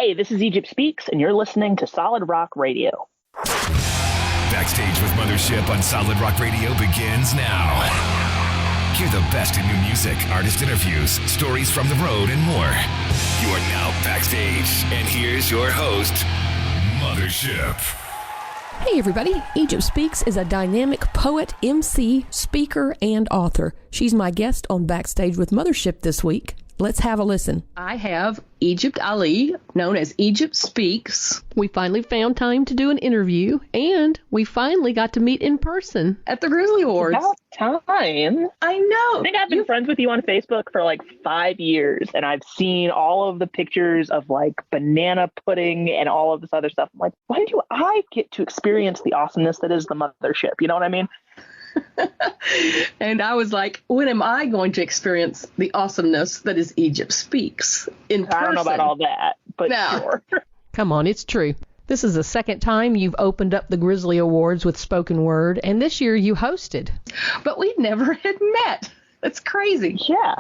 Hey, this is Egypt Speaks, and you're listening to Solid Rock Radio. Backstage with Mothership on Solid Rock Radio begins now. Hear the best in new music, artist interviews, stories from the road, and more. You are now backstage, and here's your host, Mothership. Hey everybody, Egypt Speaks is a dynamic poet, MC, speaker, and author. She's my guest on Backstage with Mothership this week. Let's have a listen. I have Egypt Ali, known as Egypt Speaks. We finally found time to do an interview, and we finally got to meet in person at the Grizzly Awards. About time. I know. I think I've been friends with you on Facebook for like 5 years, and I've seen all of the pictures of like banana pudding and all of this other stuff. I'm like, when do I get to experience the awesomeness that is the Mothership? You know what I mean? And I was like, when am I going to experience the awesomeness that is Egypt Speaks in person? I don't know about all that, but No. sure. Come on, it's true. This is the second time you've opened up the Grizzly Awards with spoken word, and this year you hosted. But we never had met. That's crazy. Yeah.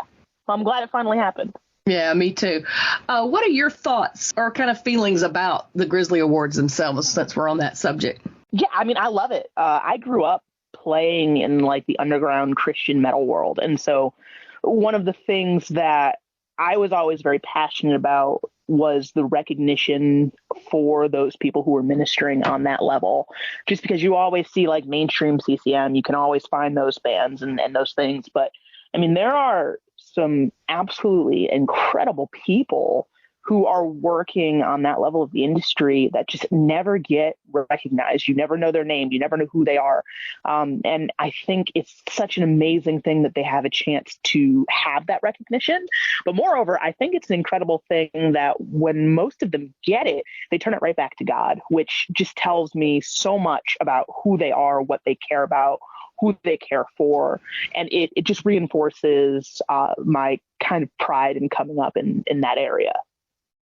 Well, I'm glad it finally happened. Yeah, me too. What are your thoughts or kind of feelings about the Grizzly Awards themselves, since we're on that subject? Yeah, I mean, I love it. I grew up playing in like the underground Christian metal world. And so one of the things that I was always very passionate about was the recognition for those people who were ministering on that level. Just because you always see like mainstream CCM, you can always find those bands and those things. But I mean, there are some absolutely incredible people who are working on that level of the industry that just never get recognized. You never know their name. You never know who they are. And I think it's such an amazing thing that they have a chance to have that recognition. But moreover, I think it's an incredible thing that when most of them get it, they turn it right back to God, which just tells me so much about who they are, what they care about, who they care for. And it just reinforces my kind of pride in coming up in that area.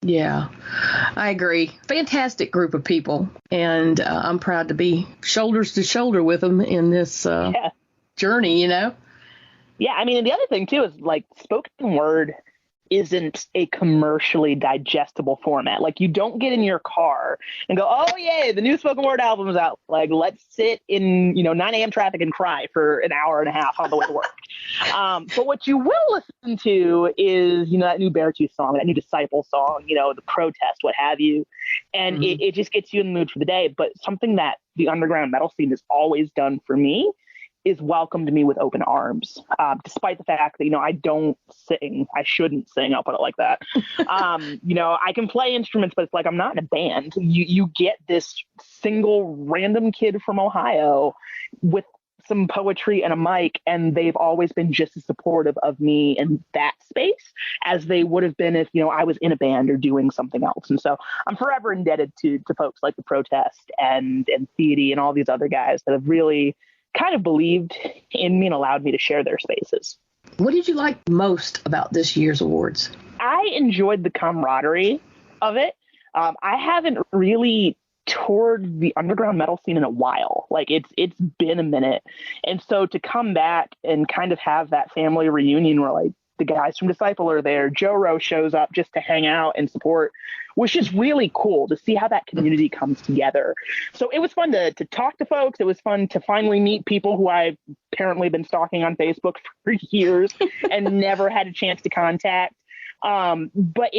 Yeah, I agree. Fantastic group of people. And I'm proud to be shoulders to shoulder with them in this journey, you know? Yeah, I mean, and the other thing, too, is like spoken word isn't a commercially digestible format. Like you don't get in your car and go, oh, yay, the new spoken word album is out. Like, let's sit in, 9 a.m. traffic and cry for an hour and a half on the way to work. But what you will listen to is, that new Beartooth song, that new Disciple song, the protest, what have you. And it just gets you in the mood for the day. But something that the underground metal scene has always done for me is welcomed me with open arms, despite the fact that, I don't sing. I shouldn't sing. I'll put it like that. I can play instruments, but it's like I'm not in a band. You get this single random kid from Ohio with some poetry and a mic, and they've always been just as supportive of me in that space as they would have been if, I was in a band or doing something else. And so I'm forever indebted to folks like The Protest and Theody and all these other guys that have really kind of believed in me and allowed me to share their spaces. What did you like most about this year's awards? I enjoyed the camaraderie of it. I haven't really toured the underground metal scene in a while. Like it's been a minute. And so to come back and kind of have that family reunion where like the guys from Disciple are there, Joe Rowe shows up just to hang out and support, was just really cool to see how that community comes together. So it was fun to talk to folks. It was fun to finally meet people who I've apparently been stalking on Facebook for years and never had a chance to contact. But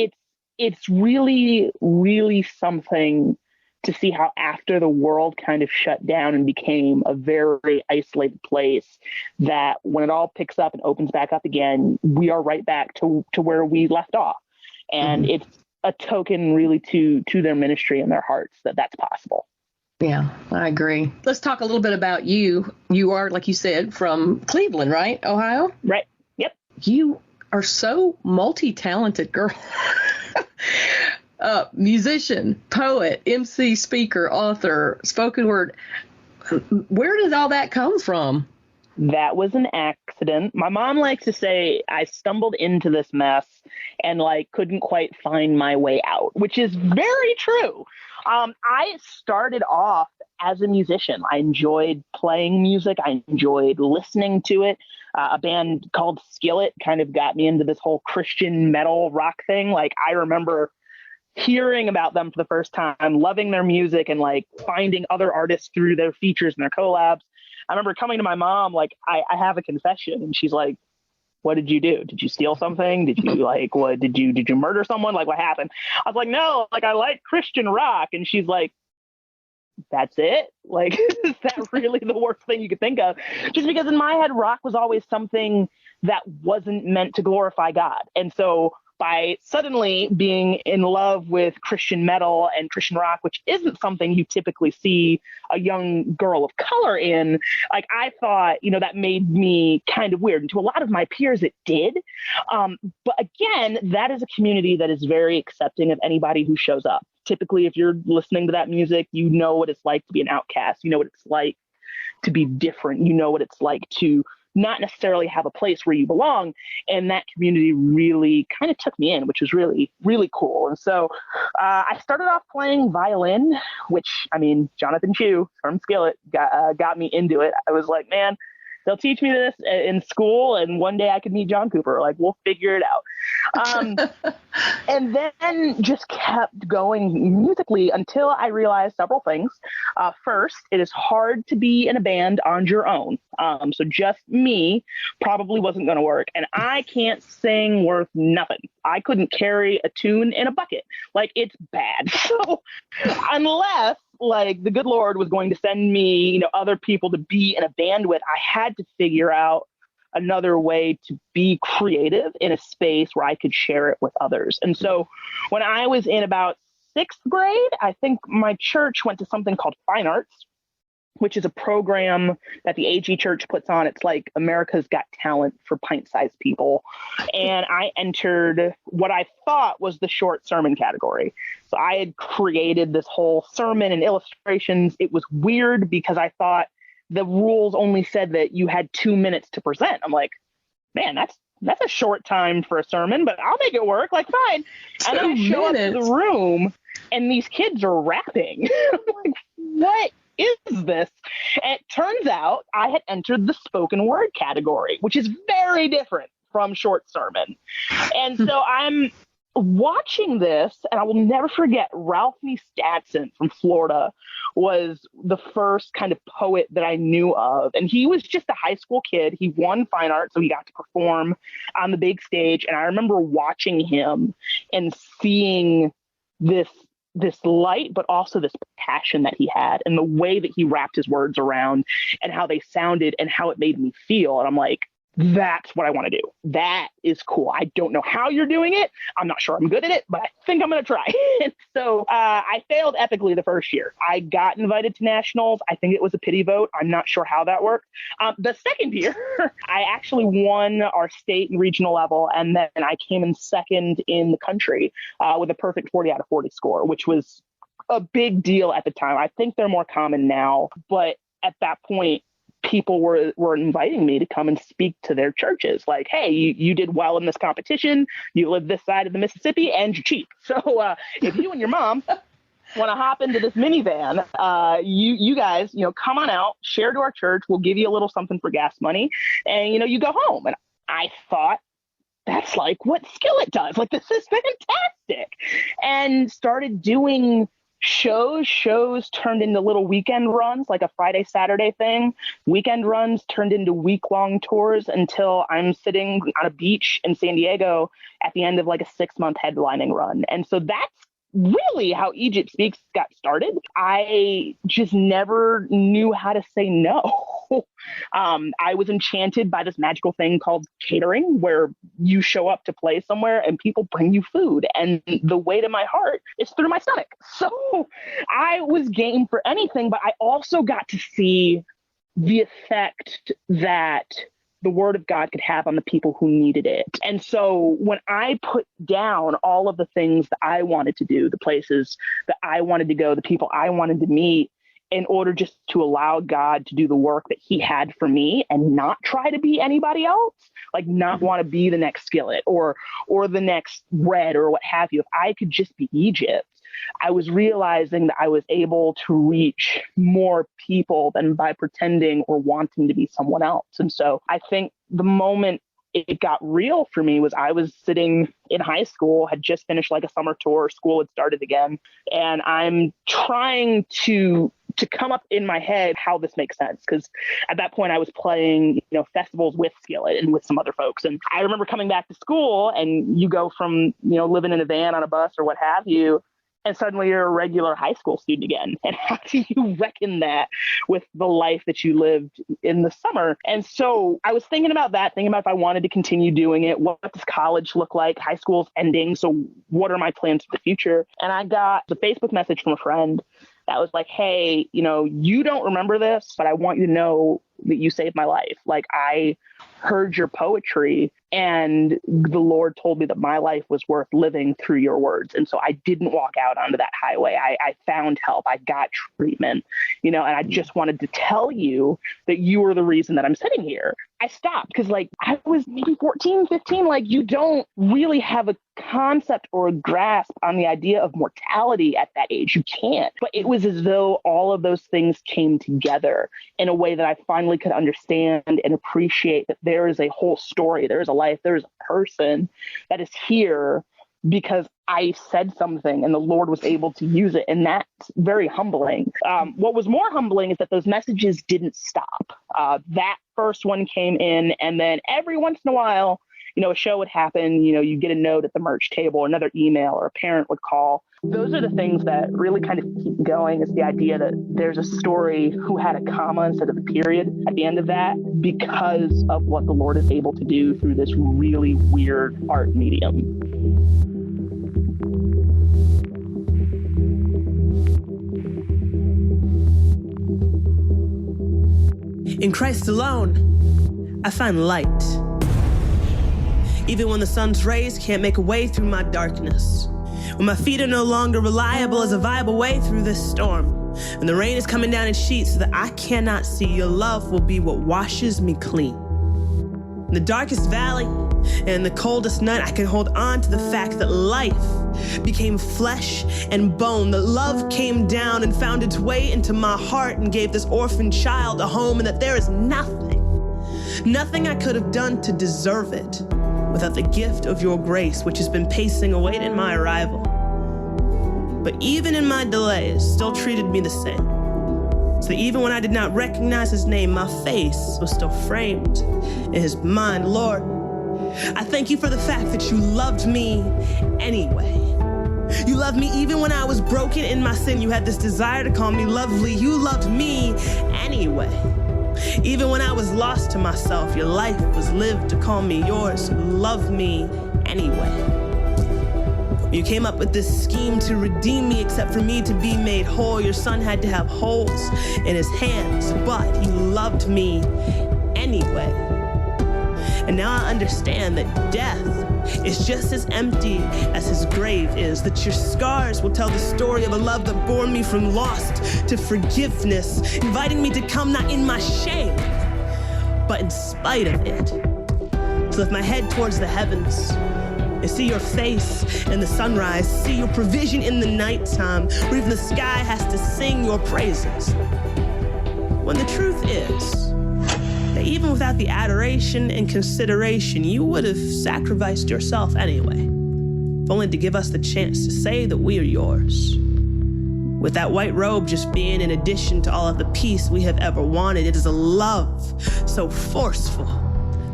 it's really, really something to see how after the world kind of shut down and became a very isolated place, that when it all picks up and opens back up again, we are right back to where we left off. And it's a token really to their ministry and their hearts that's possible. Yeah, I agree. Let's talk a little bit about you. You are, like you said, from Cleveland, right? Ohio? Right. Yep. You are so multi-talented, girl. Musician, poet, MC, speaker, author, spoken word. Where did all that come from? That was an accident. My mom likes to say I stumbled into this mess and couldn't quite find my way out, which is very true. I started off as a musician. I enjoyed playing music. I enjoyed listening to it. A band called Skillet kind of got me into this whole Christian metal rock thing. I remember hearing about them for the first time, loving their music, and like finding other artists through their features and their collabs. I remember coming to my mom, like, I have a confession. And she's like, what did you do? Did you steal something? Did you like, what did you murder someone? Like, what happened? I was like, no, like, I like Christian rock. And she's like, that's it? Like, is that really the worst thing you could think of? Just because in my head, rock was always something that wasn't meant to glorify God. And so by suddenly being in love with Christian metal and Christian rock, which isn't something you typically see a young girl of color in, like, I thought, that made me kind of weird. And to a lot of my peers, it did. But again, that is a community that is very accepting of anybody who shows up. Typically, if you're listening to that music, you know what it's like to be an outcast. You know what it's like to be different. You know what it's like to not necessarily have a place where you belong. And that community really kind of took me in, which was really, really cool. And so I started off playing violin, which, I mean, Jonathan Chu from Skillet got me into it. I was like, man, they'll teach me this in school, and one day I could meet John Cooper. Like, we'll figure it out. And then just kept going musically until I realized several things. First, it is hard to be in a band on your own. So just me probably wasn't going to work. And I can't sing worth nothing. I couldn't carry a tune in a bucket. Like, it's bad. So unless, like, the good Lord was going to send me, other people to be in a band with, I had to figure out another way to be creative in a space where I could share it with others. And so when I was in about 6th grade, I think my church went to something called Fine Arts, which is a program that the AG Church puts on. It's like America's Got Talent for pint-sized people. And I entered what I thought was the short sermon category. So I had created this whole sermon and illustrations. It was weird because I thought the rules only said that you had 2 minutes to present. I'm like, man, that's a short time for a sermon, but I'll make it work. Like, fine. And I show up to the room and these kids are rapping. I'm like, what is this? And it turns out I had entered the spoken word category, which is very different from short sermon. And so I'm watching this, and I will never forget, Ralph Statson from Florida was the first kind of poet that I knew of. And he was just a high school kid. He won Fine Arts, so he got to perform on the big stage. And I remember watching him and seeing this light, but also this passion that he had, and the way that he wrapped his words around and how they sounded and how it made me feel. And I'm like, that's what I want to do. That is cool. I don't know how you're doing it. I'm not sure I'm good at it, but I think I'm going to try. And so I failed epically the first year. I got invited to nationals. I think it was a pity vote. I'm not sure how that worked. The second year, I actually won our state and regional level. And then I came in second in the country with a perfect 40 out of 40 score, which was a big deal at the time. I think they're more common now. But at that point, people were inviting me to come and speak to their churches. Like, hey, you did well in this competition. You live this side of the Mississippi and you're cheap. So if you and your mom want to hop into this minivan, you guys, come on out, share to our church. We'll give you a little something for gas money. And, you go home. And I thought, that's like what Skillet does. Like, this is fantastic. And started doing shows turned into little weekend runs, like a Friday, Saturday thing. Weekend runs turned into week-long tours until I'm sitting on a beach in San Diego at the end of like a 6-month headlining run. And so that's really how Egypt Speaks got started. I just never knew how to say no. I was enchanted by this magical thing called catering, where you show up to play somewhere and people bring you food, and the way to my heart is through my stomach. So I was game for anything, but I also got to see the effect that the word of God could have on the people who needed it. And so when I put down all of the things that I wanted to do, the places that I wanted to go, the people I wanted to meet, in order just to allow God to do the work that he had for me and not try to be anybody else, like not want to be the next Skillet or the next Red or what have you. If I could just be Egypt, I was realizing that I was able to reach more people than by pretending or wanting to be someone else. And so I think the moment it got real for me was I was sitting in high school, had just finished like a summer tour, school had started again, and I'm trying to come up in my head how this makes sense. Because at that point I was playing, festivals with Skillet and with some other folks. And I remember coming back to school, and you go from, living in a van on a bus or what have you, and suddenly you're a regular high school student again. And how do you reckon that with the life that you lived in the summer? And so I was thinking about if I wanted to continue doing it. What does college look like? High school's ending. So what are my plans for the future? And I got a Facebook message from a friend that was like, hey, you don't remember this, but I want you to know that you saved my life. Like, I heard your poetry, and the Lord told me that my life was worth living through your words. And so I didn't walk out onto that highway. I found help. I got treatment, and I just wanted to tell you that you were the reason that I'm sitting here. I stopped because I was maybe 14, 15. You don't really have a concept or a grasp on the idea of mortality at that age. You can't. But it was as though all of those things came together in a way that I finally could understand and appreciate that there is a whole story. There is a life. There is a person that is here because I said something and the Lord was able to use it. And that's very humbling. What was more humbling is that those messages didn't stop. That first one came in, and then every once in a while, a show would happen, you get a note at the merch table, or another email, or a parent would call. Those are the things that really kind of keep going, is the idea that there's a story who had a comma instead of a period at the end of that because of what the Lord is able to do through this really weird art medium. In Christ alone, I find light. Even when the sun's rays can't make a way through my darkness. When my feet are no longer reliable as a viable way through this storm. And the rain is coming down in sheets so that I cannot see, your love will be what washes me clean. In the darkest valley and the coldest night, I can hold on to the fact that life became flesh and bone, that love came down and found its way into my heart and gave this orphan child a home, and that there is nothing I could have done to deserve it without the gift of your grace, which has been pacing awaiting my arrival. But even in my delays, still treated me the same. So that even when I did not recognize his name, my face was still framed in his mind. Lord, I thank you for the fact that you loved me anyway. You loved me even when I was broken in my sin. You had this desire to call me lovely. You loved me anyway. Even when I was lost to myself, your life was lived to call me yours. You loved me anyway. You came up with this scheme to redeem me, except for me to be made whole. Your son had to have holes in his hands, but he loved me anyway. And now I understand that death is just as empty as his grave is, that your scars will tell the story of a love that bore me from lost to forgiveness, inviting me to come not in my shame, but in spite of it. To lift my head towards the heavens and see your face in the sunrise, see your provision in the nighttime, where even the sky has to sing your praises. When the truth is that even without the adoration and consideration, you would have sacrificed yourself anyway, if only to give us the chance to say that we are yours. With that white robe just being in addition to all of the peace we have ever wanted, it is a love so forceful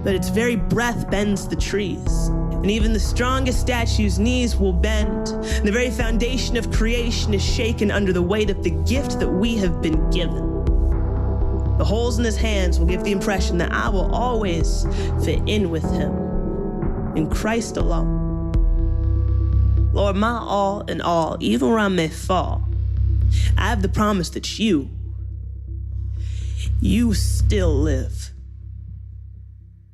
that its very breath bends the trees. And even the strongest statue's knees will bend. And the very foundation of creation is shaken under the weight of the gift that we have been given. The holes in his hands will give the impression that I will always fit in with him, in Christ alone. Lord, my all in all, even where I may fall, I have the promise that you still live.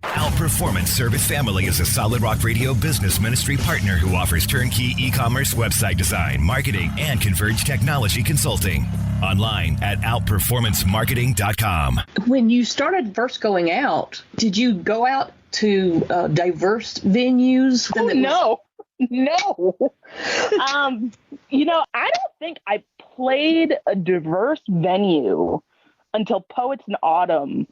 Outperformance Service Family is a Solid Rock Radio business ministry partner who offers turnkey e-commerce website design, marketing, and converged technology consulting. Online at outperformancemarketing.com. When you started first going out, did you go out to diverse venues? Oh, no. I don't think I played a diverse venue until Poets in Autumn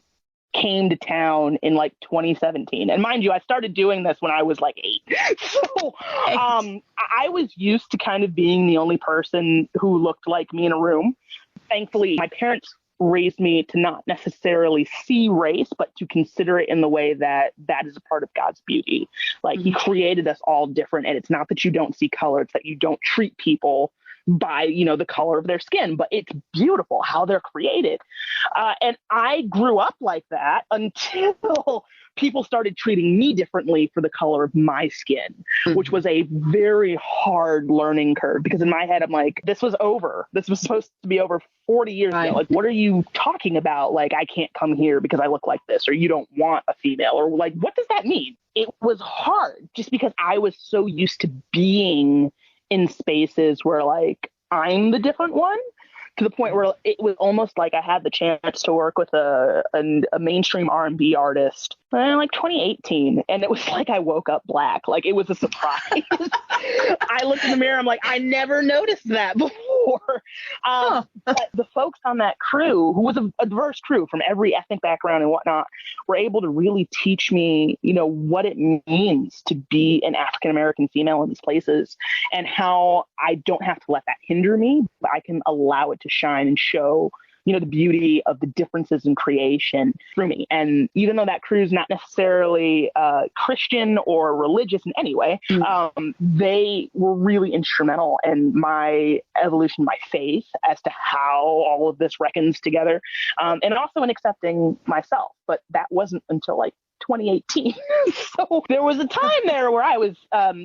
came to town in like 2017. And mind you, I started doing this when I was like 8. So I was used to kind of being the only person who looked like me in a room. Thankfully, my parents raised me to not necessarily see race, but to consider it in the way that that is a part of God's beauty. Like he created us all different. And it's not that you don't see color, it's that you don't treat people by, you know, the color of their skin, but it's beautiful how they're created. And I grew up like that until people started treating me differently for the color of my skin, which was a very hard learning curve, because in my head, I'm like, this was over. This was supposed to be over 40 years ago. Like, what are you talking about? Like, I can't come here because I look like this, or you don't want a female, or like, what does that mean? It was hard just because I was so used to being in spaces where like I'm the different one, to the point where it was almost like I had the chance to work with a mainstream R&B artist in like 2018. And it was like I woke up black. Like it was a surprise. I looked in the mirror. I'm like, I never noticed that before. But the folks on that crew, who was a diverse crew from every ethnic background and whatnot, were able to really teach me, you know, what it means to be an African-American female in these places, and how I don't have to let that hinder me, but I can allow it to shine and show, you know, the beauty of the differences in creation through me. And even though that crew is not necessarily Christian or religious in any way, they were really instrumental in my evolution, my faith, as to how all of this reckons together, and also in accepting myself. But that wasn't until like 2018. So there was a time there where I was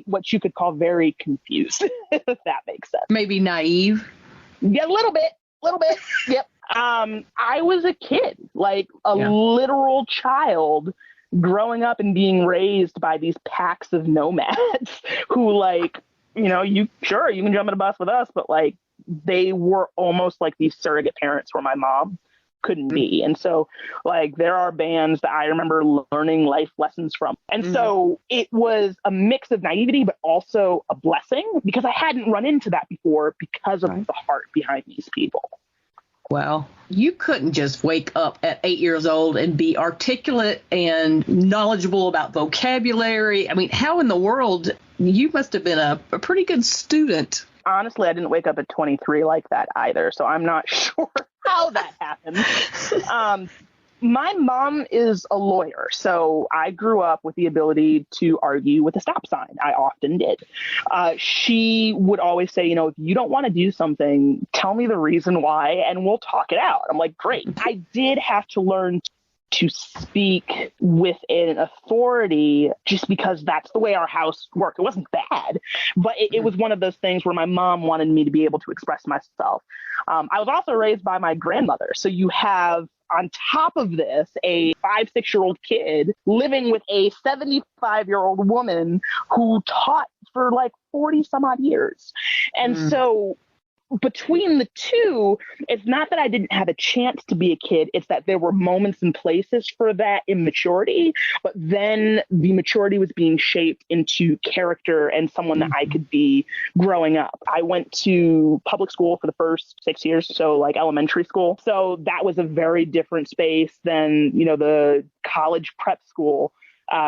what you could call very confused, if that makes sense. Maybe naive. Yeah, a little bit. Yep. I was a kid, like a literal child, growing up and being raised by these packs of nomads who, like, you know, you can jump in a bus with us, but like they were almost like these surrogate parents where my mom couldn't be. And so like there are bands that I remember learning life lessons from. And so it was a mix of naivety, but also a blessing, because I hadn't run into that before because of the heart behind these people. Well, you couldn't just wake up at 8 years old and be articulate and knowledgeable about vocabulary. I mean, how in the world? You must have been a pretty good student. Honestly, I didn't wake up at 23 like that either, so I'm not sure how that happened. My mom is a lawyer, so I grew up with the ability to argue with a stop sign. I often did. She would always say, you know, if you don't want to do something, tell me the reason why, and we'll talk it out. I'm like, great. I did have to learn to speak with an authority just because that's the way our house worked. It wasn't bad, but it was one of those things where my mom wanted me to be able to express myself. I was also raised by my grandmother. So you have, on top of this, a 5-6-year-old kid living with a 75-year-old woman who taught for like 40 some odd years. And so between the two, it's not that I didn't have a chance to be a kid. It's that there were moments and places for that immaturity, but then the maturity was being shaped into character and someone that I could be growing up. I went to public school for the first 6 years, so like elementary school. So that was a very different space than, you know, the college prep school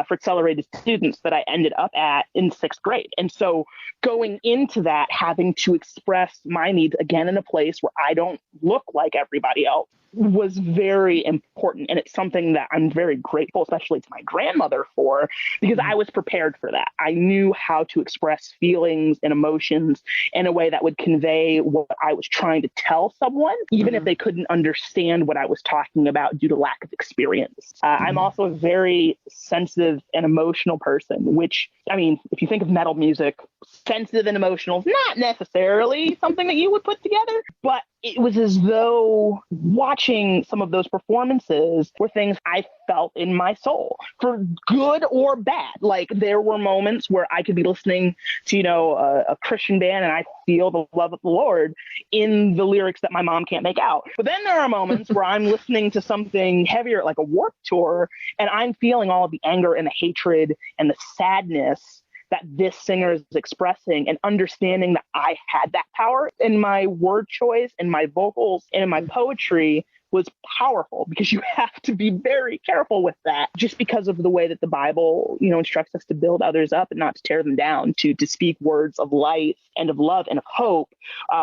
for accelerated students that I ended up at in 6th grade. And so going into that, having to express my needs again in a place where I don't look like everybody else was very important. And it's something that I'm very grateful, especially to my grandmother, for, because I was prepared for that. I knew how to express feelings and emotions in a way that would convey what I was trying to tell someone, even if they couldn't understand what I was talking about due to lack of experience. I'm also a very sensitive and emotional person, which, I mean, if you think of metal music, sensitive and emotional is not necessarily something that you would put together, but it was as though watching some of those performances were things I felt in my soul, for good or bad. Like there were moments where I could be listening to, you know, a Christian band and I feel the love of the Lord in the lyrics that my mom can't make out. But then there are moments where I'm listening to something heavier, like a Warped Tour, and I'm feeling all of the anger and the hatred and the sadness that this singer is expressing, and understanding that I had that power in my word choice and my vocals and in my poetry was powerful, because you have to be very careful with that, just because of the way that the Bible, instructs us to build others up and not to tear them down, to speak words of life and of love and of hope,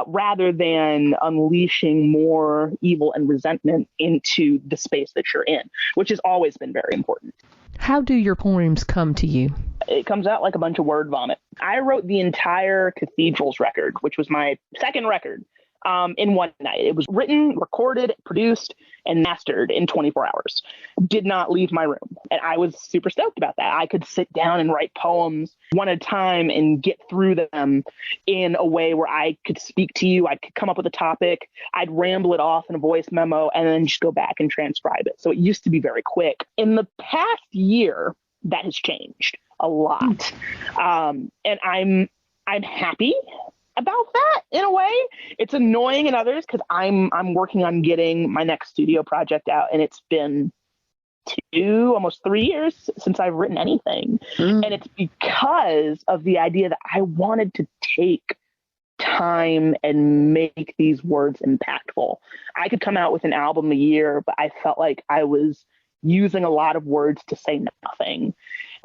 rather than unleashing more evil and resentment into the space that you're in, which has always been very important. How do your poems come to you? It comes out like a bunch of word vomit. I wrote the entire Cathedrals record, which was my second record, in one night. It was written, recorded, produced, and mastered in 24 hours. Did not leave my room. And I was super stoked about that. I could sit down and write poems one at a time and get through them in a way where I could speak to you. I could come up with a topic. I'd ramble it off in a voice memo and then just go back and transcribe it. So it used to be very quick. In the past year, that has changed a lot. And I'm happy about that in a way. It's annoying in others because I'm working on getting my next studio project out, and it's been almost 3 years since I've written anything. And it's because of the idea that I wanted to take time and make these words impactful. I could come out with an album a year, but I felt like I was using a lot of words to say nothing.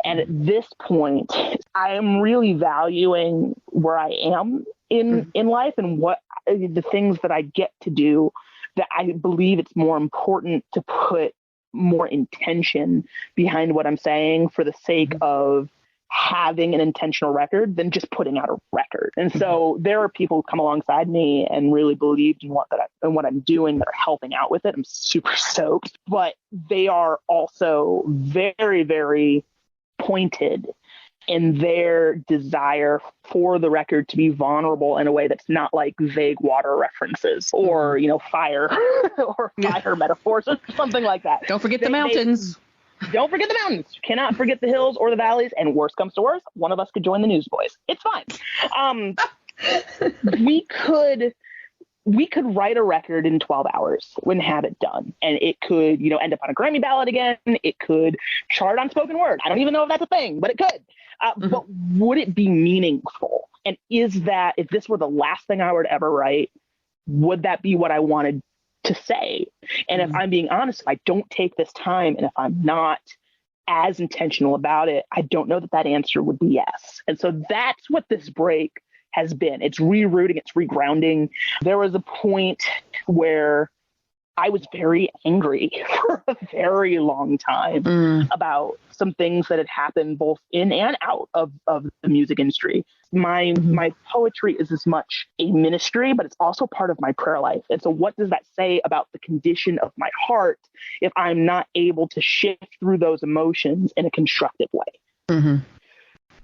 And at this point, I am really valuing where I am in life and what the things that I get to do, that I believe it's more important to put more intention behind what I'm saying for the sake of having an intentional record than just putting out a record. And so there are people who come alongside me and really believed in what I'm doing, that are helping out with it. I'm super stoked, but they are also very, very pointed in their desire for the record to be vulnerable in a way that's not like vague water references or, fire or fire metaphors or something like that. Don't forget the mountains. Don't forget the mountains. You cannot forget the hills or the valleys. And worst comes to worst, one of us could join the Newsboys. It's fine. We could write a record in 12 hours and have it done. And it could, end up on a Grammy ballot again. It could chart on spoken word. I don't even know if that's a thing, but it could. But would it be meaningful? And if this were the last thing I were to ever write, would that be what I wanted to say? And if I'm being honest, if I don't take this time and if I'm not as intentional about it, I don't know that answer would be yes. And so that's what this break has been. It's rerouting, it's regrounding. There was a point where I was very angry for a very long time about some things that had happened both in and out of the music industry. My poetry is as much a ministry, but it's also part of my prayer life. And so what does that say about the condition of my heart if I'm not able to shift through those emotions in a constructive way?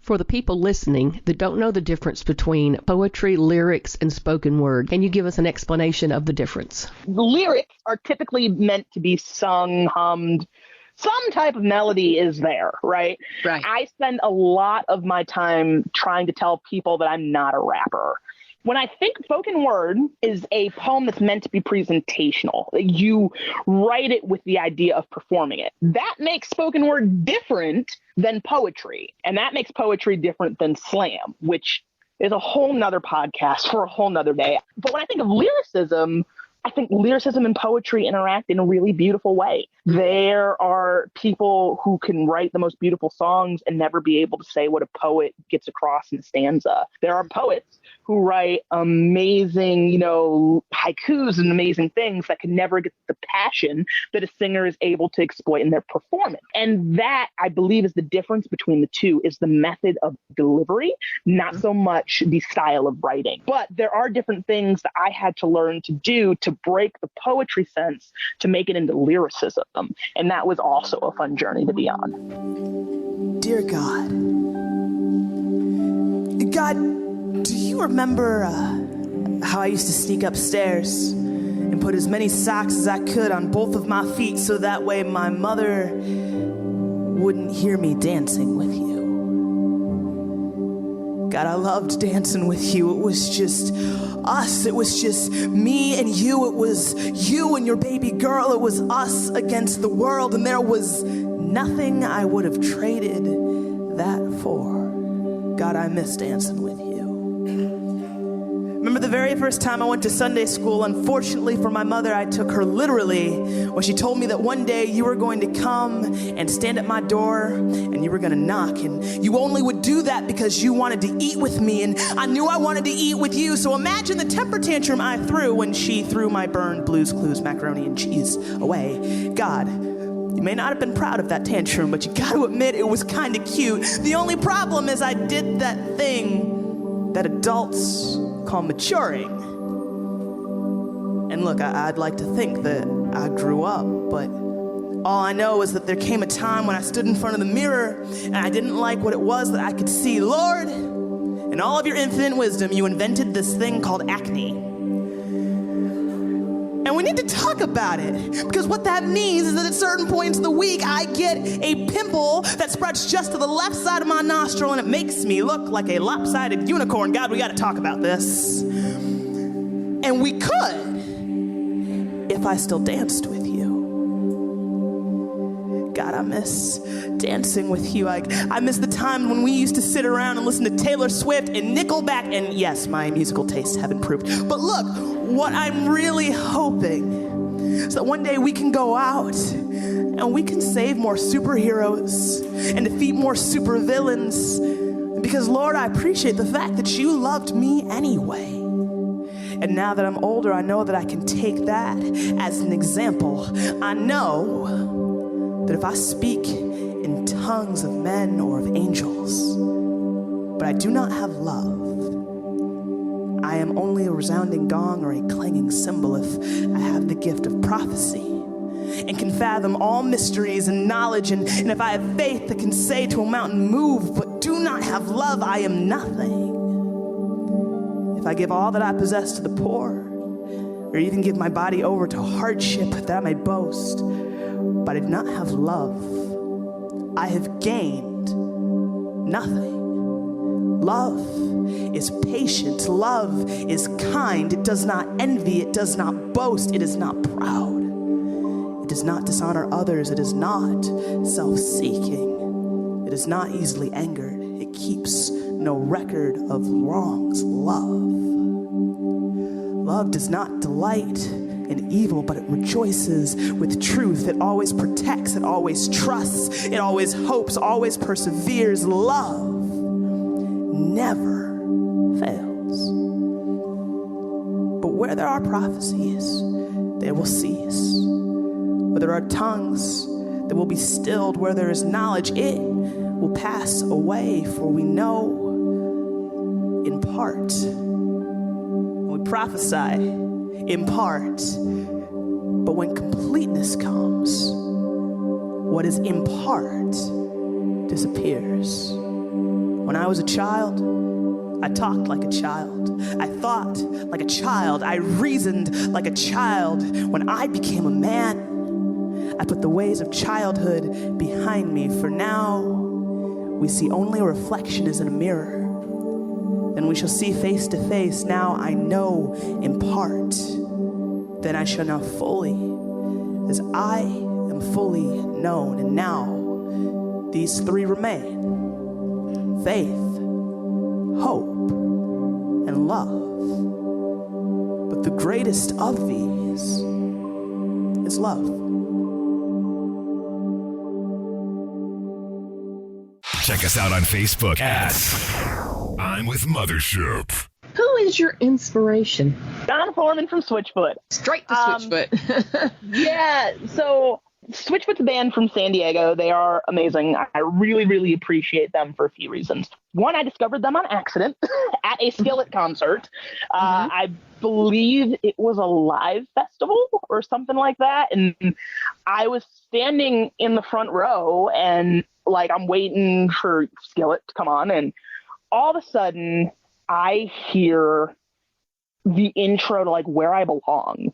For the people listening that don't know the difference between poetry, lyrics, and spoken word, can you give us an explanation of the difference? The lyrics are typically meant to be sung, hummed. Some type of melody is there, right? Right. I spend a lot of my time trying to tell people that I'm not a rapper. When I think spoken word is a poem that's meant to be presentational, you write it with the idea of performing it. That makes spoken word different than poetry. And that makes poetry different than slam, which is a whole nother podcast for a whole nother day. But when I think of lyricism, I think lyricism and poetry interact in a really beautiful way. There are people who can write the most beautiful songs and never be able to say what a poet gets across in a stanza. There are poets who write amazing, haikus and amazing things that can never get the passion that a singer is able to exploit in their performance. And that, I believe, is the difference between the two, is the method of delivery, not so much the style of writing. But there are different things that I had to learn to do to break the poetry sense to make it into lyricism. And that was also a fun journey to be on. Dear God, do you remember how I used to sneak upstairs and put as many socks as I could on both of my feet so that way my mother wouldn't hear me dancing with you? God, I loved dancing with you. It was just us. It was just me and you. It was you and your baby girl. It was us against the world. And there was nothing I would have traded that for. God, I miss dancing with you. Remember the very first time I went to Sunday school. Unfortunately for my mother, I took her literally when she told me that one day you were going to come and stand at my door and you were going to knock, and you only would do that because you wanted to eat with me, and I knew I wanted to eat with you. So imagine the temper tantrum I threw when she threw my burned Blue's Clues macaroni and cheese away. God, you may not have been proud of that tantrum, but you got to admit it was kind of cute. The only problem is I did that thing that adults call maturing. And look, I'd like to think that I grew up, but all I know is that there came a time when I stood in front of the mirror and I didn't like what it was that I could see. Lord, in all of your infinite wisdom, you invented this thing called acne. And we need to talk about it, because what that means is that at certain points of the week, I get a pimple that spreads just to the left side of my nostril, and it makes me look like a lopsided unicorn. God, we got to talk about this. And we could, if I still danced with you. God, I miss dancing with you. I miss the time when we used to sit around and listen to Taylor Swift and Nickelback, and yes, my musical tastes have improved. But look, what I'm really hoping is that one day we can go out and we can save more superheroes and defeat more supervillains. Because, Lord, I appreciate the fact that you loved me anyway. And now that I'm older, I know that I can take that as an example. I know that if I speak in tongues of men or of angels, but I do not have love, I am only a resounding gong or a clanging cymbal. If I have the gift of prophecy and can fathom all mysteries and knowledge, and if I have faith that can say to a mountain, move, but do not have love, I am nothing. If I give all that I possess to the poor, or even give my body over to hardship that I may boast, but I do not have love, I have gained nothing. Love is patient. Love is kind. It does not envy. It does not boast. It is not proud. It does not dishonor others. It is not self-seeking. It is not easily angered. It keeps no record of wrongs. Love does not delight in evil, but it rejoices with truth. It always protects. It always trusts. It always hopes, always perseveres. Love never fails. But where there are prophecies, they will cease. Where there are tongues, they will be stilled. Where there is knowledge, it will pass away. For we know in part. We prophesy in part. But when completeness comes, what is in part disappears. When I was a child, I talked like a child. I thought like a child. I reasoned like a child. When I became a man, I put the ways of childhood behind me. For now, we see only a reflection as in a mirror. Then we shall see face to face. Now I know in part. Then I shall know fully, as I am fully known. And now these three remain: faith, hope, and love. But the greatest of these is love. Check us out on Facebook at I'm with Mothership. Who is your inspiration? Don Foreman from Switchfoot. Straight to Switchfoot. Yeah, so Switchfoot's a band from San Diego. They are amazing. I really, really appreciate them for a few reasons. One, I discovered them on accident at a Skillet concert. I believe it was a live festival or something like that. And I was standing in the front row and I'm waiting for Skillet to come on. And all of a sudden I hear the intro to Where I Belong.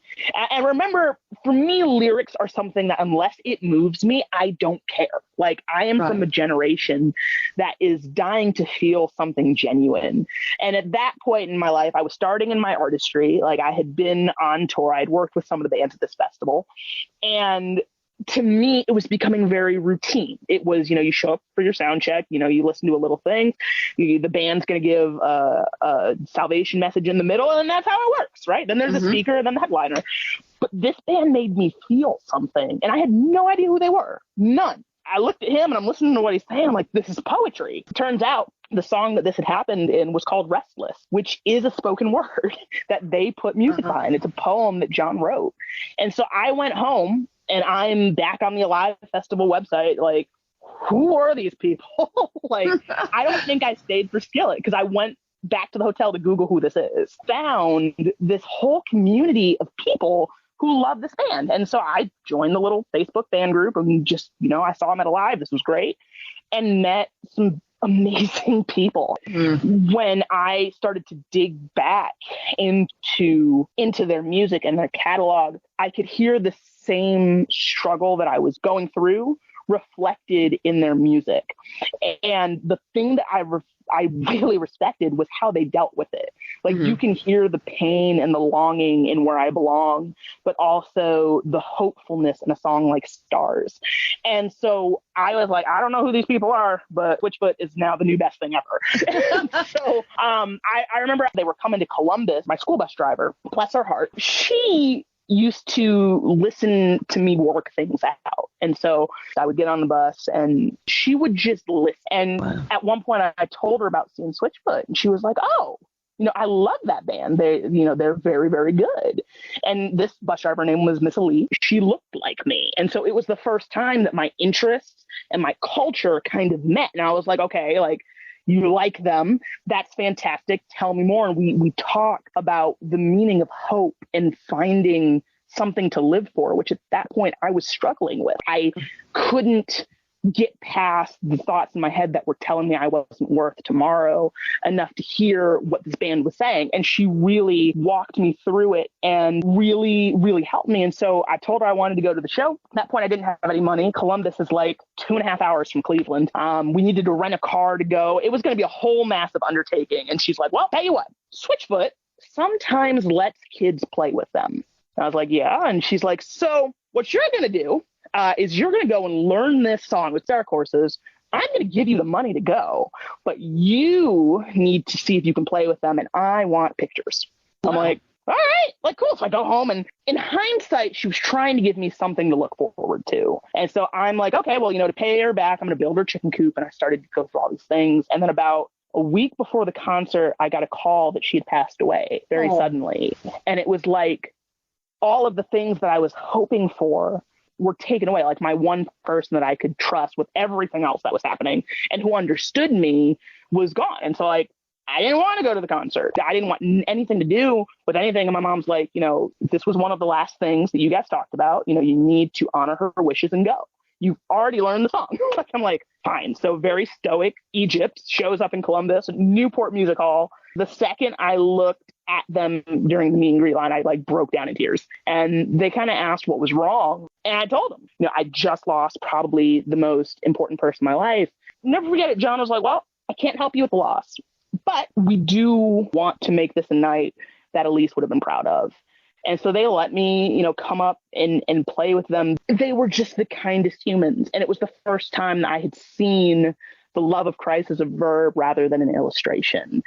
And remember, for me, lyrics are something that unless it moves me, I don't care. I am from a generation that is dying to feel something genuine. And at that point in my life, I was starting in my artistry. I had been on tour. I'd worked with some of the bands at this festival. And to me, it was becoming very routine. It was, you show up for your sound check, you listen to a little thing, the band's going to give a salvation message in the middle, and that's how it works, right? Then there's a speaker and then the headliner. But this band made me feel something, and I had no idea who they were. None. I looked at him and I'm listening to what he's saying. I'm like, this is poetry. It turns out the song that this had happened in was called Restless, which is a spoken word that they put music behind. It's a poem that John wrote. And so I went home and I'm back on the Alive Festival website. Like, who are these people? Like, I don't think I stayed for Skillet because I went back to the hotel to Google who this is. Found this whole community of people who love this band. And so I joined the little Facebook fan group and just, I saw them at Alive. This was great. And met some amazing people. When I started to dig back into their music and their catalog, I could hear the same struggle that I was going through reflected in their music. And the thing that I really respected was how they dealt with it. Like you can hear the pain and the longing in Where I Belong, but also the hopefulness in a song like Stars. And so I was like, I don't know who these people are, but Switchfoot is now the new best thing ever. So I remember they were coming to Columbus. My school bus driver, bless her heart, she used to listen to me work things out. And so I would get on the bus and she would just listen. And at one point I told her about seeing Switchfoot and she was like, oh, I love that band. They're very, very good. And this bus driver name was Miss Elite. She looked like me. And so it was the first time that my interests and my culture kind of met. And I was like, okay, like, you like them. That's fantastic. Tell me more. And we talk about the meaning of hope and finding something to live for, which at that point I was struggling with. I couldn't get past the thoughts in my head that were telling me I wasn't worth tomorrow enough to hear what this band was saying. And she really walked me through it and really, really helped me. And so I told her I wanted to go to the show. At that point, I didn't have any money. Columbus is like 2.5 hours from Cleveland. We needed to rent a car to go. It was going to be a whole massive undertaking. And she's like, well, tell you what, Switchfoot sometimes lets kids play with them. And I was like, yeah. And she's like, so what you're going to do is you're going to go and learn this song with Dark Horses. I'm going to give you the money to go, but you need to see if you can play with them, and I want pictures. Wow. I'm like, all right, like, cool. So I go home, and in hindsight, she was trying to give me something to look forward to. And so I'm like, okay, well, to pay her back, I'm going to build her chicken coop, and I started to go through all these things. And then about a week before the concert, I got a call that she had passed away very suddenly. And it was like all of the things that I was hoping for were taken away. Like my one person that I could trust with everything else that was happening and who understood me was gone. And so like, I didn't want to go to the concert. I didn't want anything to do with anything. And my mom's like, this was one of the last things that you guys talked about. You need to honor her wishes and go. You've already learned the song. I'm like, fine. So very stoic. Egypt shows up in Columbus, Newport Music Hall. The second I looked at them during the meet and greet line, I like broke down in tears. And they kind of asked what was wrong. And I told them, I just lost probably the most important person in my life. Never forget it. John was like, well, I can't help you with the loss, but we do want to make this a night that Elise would have been proud of. And so they let me, come up and play with them. They were just the kindest humans. And it was the first time that I had seen the love of Christ as a verb rather than an illustration.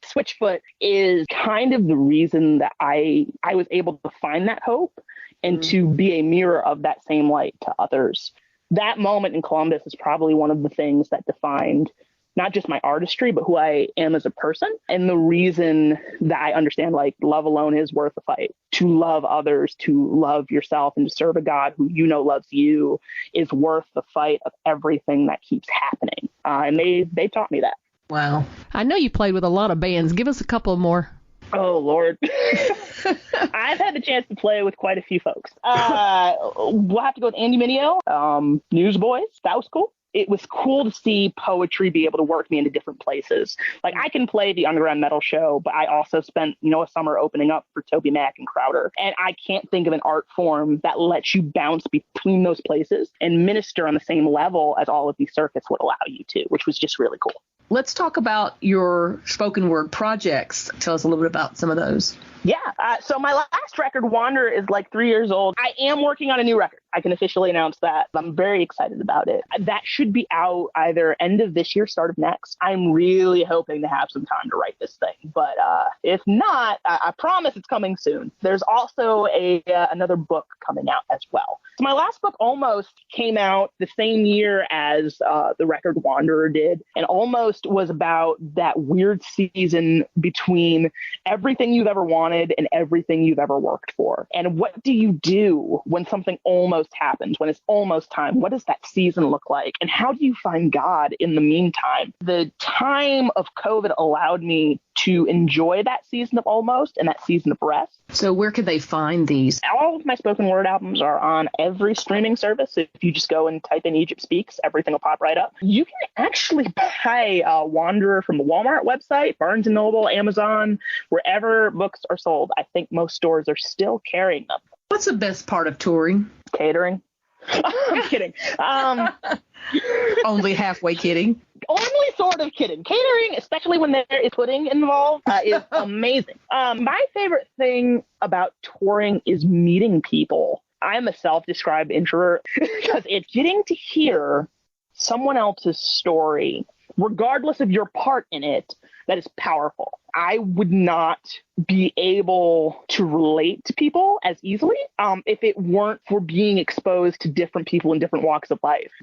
Switchfoot is kind of the reason that I was able to find that hope and to be a mirror of that same light to others. That moment in Columbus is probably one of the things that defined not just my artistry, but who I am as a person. And the reason that I understand like love alone is worth the fight. To love others, to love yourself, and to serve a God who loves you is worth the fight of everything that keeps happening. And they taught me that. Wow. I know you played with a lot of bands. Give us a couple more. Oh, Lord. I've had the chance to play with quite a few folks. We'll have to go with Andy Mineo, Newsboys. That was cool. It was cool to see poetry be able to work me into different places. Like I can play the underground metal show, but I also spent, a summer opening up for Toby Mac and Crowder. And I can't think of an art form that lets you bounce between those places and minister on the same level as all of these circuits would allow you to, which was just really cool. Let's talk about your spoken word projects. Tell us a little bit about some of those. Yeah. So my last record, Wander, is like 3 years old. I am working on a new record. I can officially announce that. I'm very excited about it. That should be out either end of this year, start of next. I'm really hoping to have some time to write this thing. But if not, I promise it's coming soon. There's also another book coming out as well. So my last book almost came out the same year as the record Wanderer did, and almost was about that weird season between everything you've ever wanted and everything you've ever worked for. And what do you do when something almost happens, when it's almost time? What does that season look like? And how do you find God in the meantime? The time of COVID allowed me to enjoy that season of almost and that season of rest. So where can they find these? All of my spoken word albums are on every streaming service. If you just go and type in Egypt Speaks, everything will pop right up. You can actually buy Wanderer from the Walmart website, Barnes & Noble, Amazon, wherever books are sold. I think most stores are still carrying them. What's the best part of touring? Catering. I'm kidding. Only halfway kidding. Only sort of kidding. Catering, especially when there is pudding involved, is amazing. My favorite thing about touring is meeting people. I'm a self-described introvert because it's getting to hear someone else's story, regardless of your part in it, that is powerful. I would not be able to relate to people as easily if it weren't for being exposed to different people in different walks of life.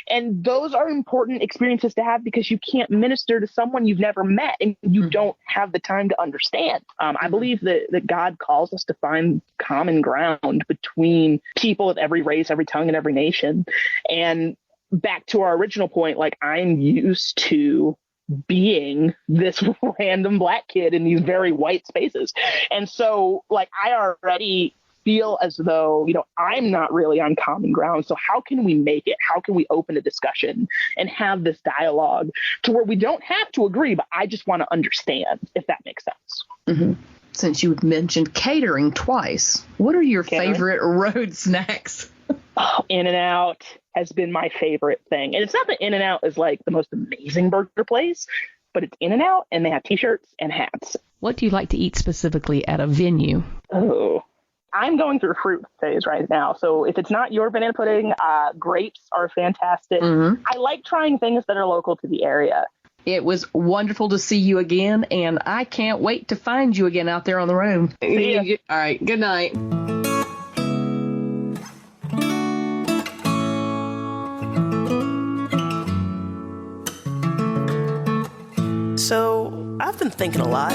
And those are important experiences to have because you can't minister to someone you've never met and you don't have the time to understand. I believe that God calls us to find common ground between people of every race, every tongue, and every nation. And back to our original point, like, I'm used to being this random black kid in these very white spaces. And so, like, I already feel as though, I'm not really on common ground. So how can we make it? How can we open a discussion and have this dialogue to where we don't have to agree, but I just want to understand, if that makes sense. Mm-hmm. Since you mentioned catering twice, what are your favorite road snacks? Oh, In-N-Out has been my favorite thing. And it's not that In-N-Out is like the most amazing burger place, but it's In-N-Out and they have t-shirts and hats. What do you like to eat specifically at a venue? Oh, I'm going through a fruit phase right now. So if it's not your banana pudding, grapes are fantastic. Mm-hmm. I like trying things that are local to the area. It was wonderful to see you again, and I can't wait to find you again out there on the road. See ya. All right, good night. So, I've been thinking a lot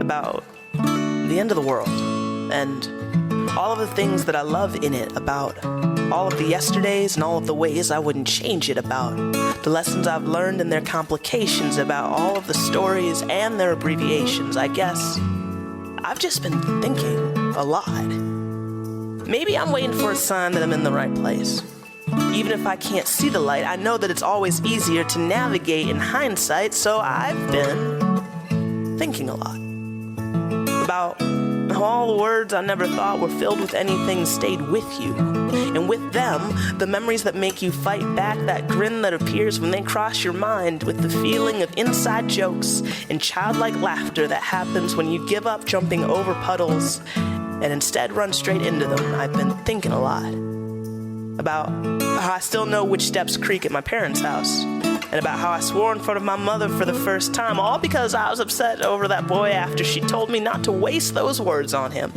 about the end of the world and all of the things that I love in it, about all of the yesterdays and all of the ways I wouldn't change it, about the lessons I've learned and their complications, about all of the stories and their abbreviations. I guess I've just been thinking a lot. Maybe I'm waiting for a sign that I'm in the right place. Even if I can't see the light, I know that it's always easier to navigate in hindsight, so I've been thinking a lot about how all the words I never thought were filled with anything stayed with you. And with them, the memories that make you fight back, that grin that appears when they cross your mind, with the feeling of inside jokes and childlike laughter that happens when you give up jumping over puddles and instead run straight into them. I've been thinking a lot about how I still know which steps creak at my parents' house, and about how I swore in front of my mother for the first time, all because I was upset over that boy after she told me not to waste those words on him,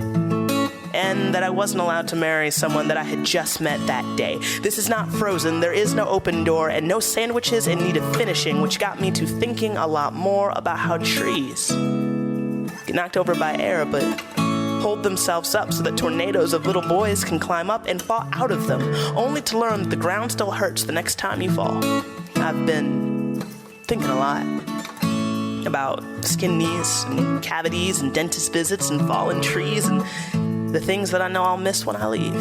and that I wasn't allowed to marry someone that I had just met that day. This is not Frozen, there is no open door, and no sandwiches in need of finishing, which got me to thinking a lot more about how trees get knocked over by air, but hold themselves up so that tornadoes of little boys can climb up and fall out of them, only to learn that the ground still hurts the next time you fall. I've been thinking a lot about skin knees and cavities and dentist visits and fallen trees and the things that I know I'll miss when I leave.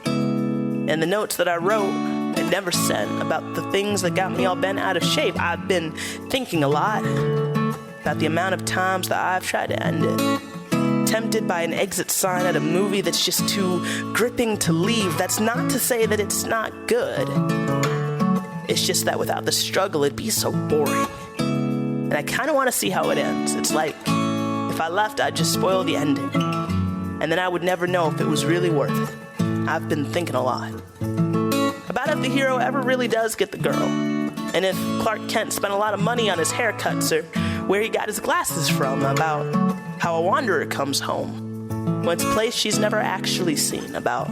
And the notes that I wrote and never sent about the things that got me all bent out of shape. I've been thinking a lot about the amount of times that I've tried to end it. Tempted by an exit sign at a movie that's just too gripping to leave. That's not to say that it's not good. It's just that without the struggle, it'd be so boring. And I kind of want to see how it ends. It's like If I left, I'd just spoil the ending. And then I would never know if it was really worth it. I've been thinking a lot about if the hero ever really does get the girl. And if Clark Kent spent a lot of money on his haircuts, or where he got his glasses from, about how a wanderer comes home, what's a place she's never actually seen, about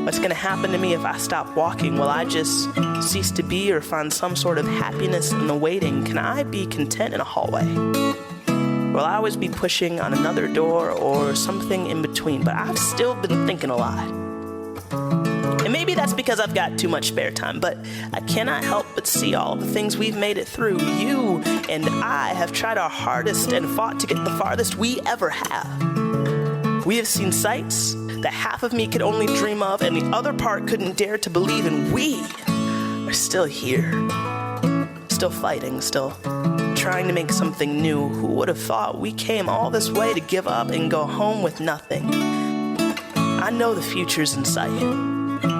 what's going to happen to me if I stop walking. Will I just cease to be or find some sort of happiness in the waiting? Can I be content in a hallway? Will I always be pushing on another door or something in between? But I've still been thinking a lot. And maybe that's because I've got too much spare time, but I cannot help but see all the things we've made it through. You and I have tried our hardest and fought to get the farthest we ever have. We have seen sights that half of me could only dream of and the other part couldn't dare to believe, and we are still here. Still fighting, still trying to make something new. Who would have thought we came all this way to give up and go home with nothing? I know the future's in sight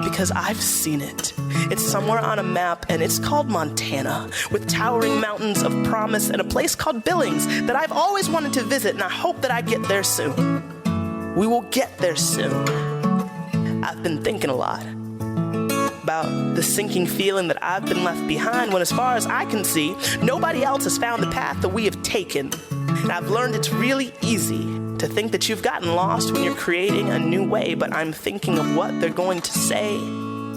because I've seen it. It's somewhere on a map, and it's called Montana, with towering mountains of promise and a place called Billings that I've always wanted to visit, and I hope that I get there soon. We will get there soon. I've been thinking a lot about the sinking feeling that I've been left behind when, as far as I can see, nobody else has found the path that we have taken. And I've learned it's really easy to think that you've gotten lost when you're creating a new way, but I'm thinking of what they're going to say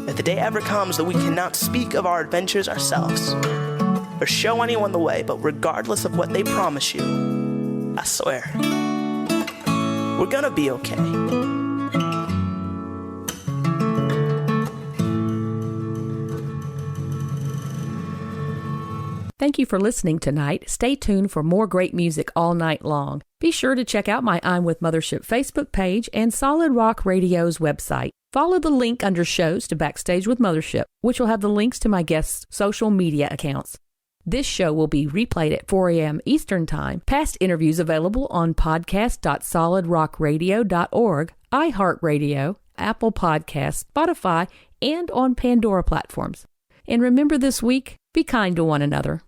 if the day ever comes that we cannot speak of our adventures ourselves or show anyone the way. But regardless of what they promise you, I swear, we're gonna be okay. Thank you for listening tonight. Stay tuned for more great music all night long. Be sure to check out my I'm With Mothership Facebook page and Solid Rock Radio's website. Follow the link under shows to Backstage with Mothership, which will have the links to my guests' social media accounts. This show will be replayed at 4 a.m. Eastern Time. Past interviews available on podcast.solidrockradio.org, iHeartRadio, Apple Podcasts, Spotify, and on Pandora platforms. And remember this week, be kind to one another.